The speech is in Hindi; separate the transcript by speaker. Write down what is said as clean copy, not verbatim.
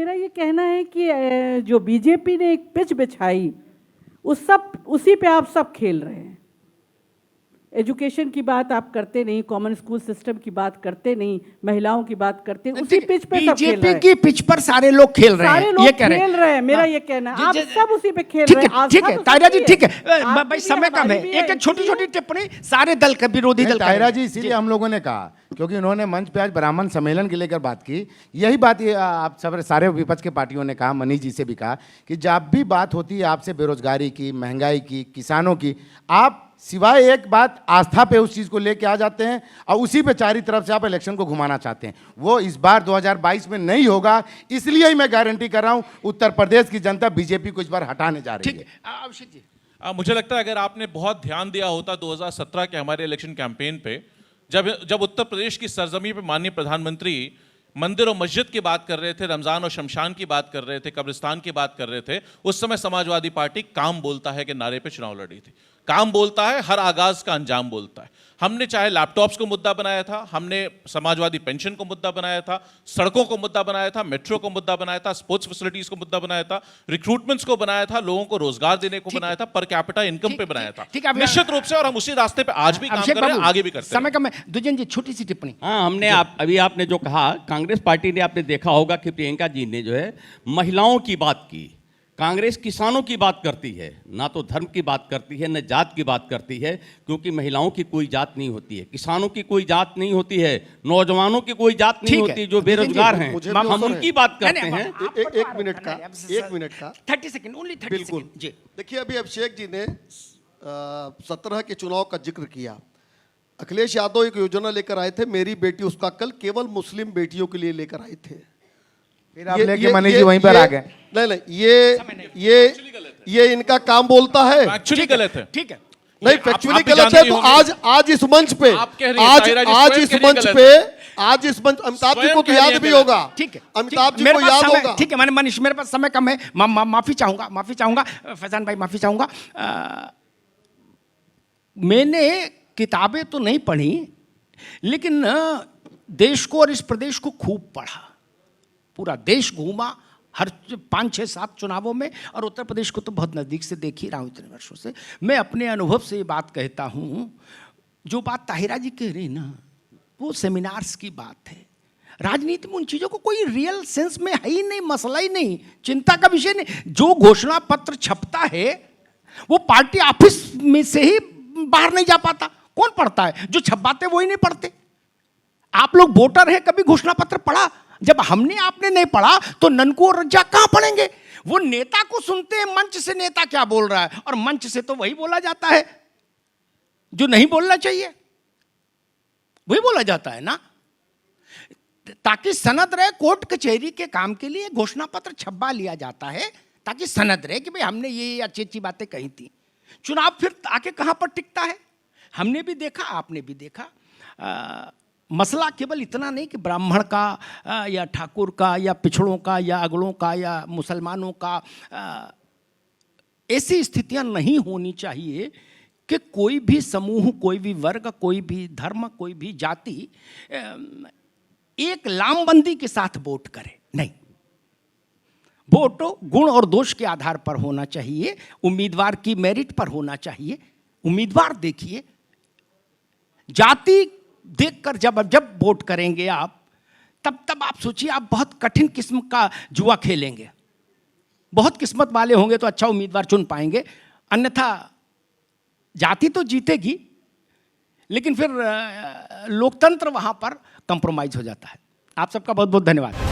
Speaker 1: मेरा ये कहना है कि जो बीजेपी ने एक पिच बिछाई उसी पे आप सब खेल रहे हैं। एजुकेशन की बात आप करते नहीं, कॉमन स्कूल सिस्टम की बात करते नहीं, महिलाओं की बात करते हैं, उसी पिच पे सब खेल रहे हैं।
Speaker 2: बीजेपी की पिच पर सारे लोग खेल रहे हैं,
Speaker 1: सारे लोग खेल रहे हैं। मेरा ये कहना है आप सब उसी पे खेल रहे हैं।
Speaker 2: ठीक है तायरा जी, ठीक है भाई, समय कम है, एक छोटी छोटी टिप्पणी सारे दल का, विरोधी दल।
Speaker 3: तायरा जी, इसीलिए हम लोगों ने कहा, क्योंकि उन्होंने मंच पे आज ब्राह्मण सम्मेलन के लेकर बात की। यही बात ये आप सब सारे विपक्ष के पार्टियों ने कहा, मनीष जी से भी कहा कि जब भी बात होती है आपसे बेरोजगारी की, महंगाई की, किसानों की, आप सिवाय एक बात आस्था पे उस चीज़ को लेके आ जाते हैं और उसी पे चारी तरफ से आप इलेक्शन को घुमाना चाहते हैं। वो इस बार 2022 में नहीं होगा, इसलिए ही मैं गारंटी कर रहा हूं उत्तर प्रदेश की जनता बीजेपी को इस बार हटाने जा रही है।
Speaker 2: अभिषेक जी,
Speaker 4: मुझे लगता है अगर आपने बहुत ध्यान दिया होता 2017 के हमारे इलेक्शन कैंपेन पे, जब उत्तर प्रदेश की सरजमी पे माननीय प्रधानमंत्री मंदिर और मस्जिद की बात कर रहे थे, रमजान और शमशान की बात कर रहे थे, कब्रिस्तान की बात कर रहे थे, उस समय समाजवादी पार्टी काम बोलता है कि नारे पे चुनाव लड़ी थी। काम बोलता है, हर आगाज का अंजाम बोलता है। हमने चाहे लैपटॉप्स को मुद्दा बनाया था, हमने समाजवादी पेंशन को मुद्दा बनाया था, सड़कों को मुद्दा बनाया था, मेट्रो को मुद्दा बनाया था, स्पोर्ट्स फैसिलिटीज को मुद्दा बनाया था, रिक्रूटमेंट्स को बनाया था, लोगों को रोजगार देने को बनाया था, पर कैपिटा इनकम पे बनाया था, निश्चित रूप से। और हम उसी रास्ते पे आज भी काम कर रहे हैं, आगे भी करते हैं।
Speaker 2: समय कम है, दुजन जी छोटी सी टिप्पणी।
Speaker 5: हाँ, हमने अभी आपने जो कहा, कांग्रेस पार्टी ने, आपने देखा होगा कि प्रियंका जी ने जो है महिलाओं की बात की। कांग्रेस किसानों की बात करती है, ना तो धर्म की बात करती है, न जात की बात करती है, क्योंकि महिलाओं की कोई जात नहीं होती है, किसानों की कोई जात नहीं होती है, नौजवानों की कोई जात नहीं होती, जो बेरोजगार हैं हम उनकी बात करते हैं।
Speaker 6: एक मिनट का
Speaker 2: 30 सेकंड, ओनली 30 सेकंड जी।
Speaker 6: देखिए, अभी अभिषेक जी ने 17 के चुनाव का जिक्र किया। अखिलेश यादव एक योजना लेकर आए थे, मेरी बेटी उसका कल, केवल मुस्लिम बेटियों के लिए लेकर आए थे।
Speaker 3: फिर आप लेके मनीष जी वहीं पर आ गए।
Speaker 6: नहीं, ये इनका काम बोलता है।
Speaker 4: एक्चुअली गलत है।
Speaker 2: ठीक है,
Speaker 6: नहीं, फैक्चुअली गलत है। तो आज इस मंच पे, आज इस मंच अमिताभ जी को तो याद भी होगा।
Speaker 2: ठीक है,
Speaker 6: अमिताभ जी को याद होगा।
Speaker 2: ठीक है, मनीष, मेरे पास समय कम है, माफी चाहूंगा फैजान भाई, माफी चाहूंगा। मैंने किताबें तो नहीं पढ़ी, लेकिन देश को और इस प्रदेश को खूब पढ़ा। पूरा देश घूमा, हर 5, 6, 7 चुनावों में, और उत्तर प्रदेश को तो बहुत नज़दीक से देख ही रहा हूँ इतने वर्षों से। मैं अपने अनुभव से ये बात कहता हूँ, जो बात ताहिरा जी कह रही ना, वो सेमिनार्स की बात है। राजनीति में उन चीज़ों को कोई रियल सेंस में है ही नहीं, मसला ही नहीं, चिंता का विषय नहीं। जो घोषणा पत्र छपता है वो पार्टी ऑफिस में से ही बाहर नहीं जा पाता। कौन पढ़ता है? जो छपाते वो ही नहीं पढ़ते। आप लोग वोटर हैं, कभी घोषणा पत्र पढ़ा? जब हमने आपने नहीं पढ़ा तो ननकू और रज्जा कहां पढ़ेंगे? वो नेता को सुनते हैं, मंच से नेता क्या बोल रहा है, और मंच से तो वही बोला जाता है जो नहीं बोलना चाहिए, वही बोला जाता है ना। ताकि सनद रहे, कोर्ट कचहरी के काम के लिए घोषणा पत्र छपवा लिया जाता है, ताकि सनद रहे कि भाई हमने ये अच्छी अच्छी बातें कही थी। चुनाव फिर आके कहां पर टिकता है? हमने भी देखा, आपने भी देखा। मसला केवल इतना नहीं कि ब्राह्मण का या ठाकुर का या पिछड़ों का या अगड़ों का या मुसलमानों का। ऐसी स्थितियां नहीं होनी चाहिए कि कोई भी समूह, कोई भी वर्ग, कोई भी धर्म, कोई भी जाति एक लामबंदी के साथ वोट करे। नहीं, वोट गुण और दोष के आधार पर होना चाहिए, उम्मीदवार की मेरिट पर होना चाहिए। उम्मीदवार देखिए, जाति देखकर जब वोट करेंगे आप, तब आप सोचिए, आप बहुत कठिन किस्म का जुआ खेलेंगे। बहुत किस्मत वाले होंगे तो अच्छा उम्मीदवार चुन पाएंगे, अन्यथा जाति तो जीतेगी, लेकिन फिर लोकतंत्र वहां पर कंप्रोमाइज हो जाता है। आप सबका बहुत बहुत धन्यवाद।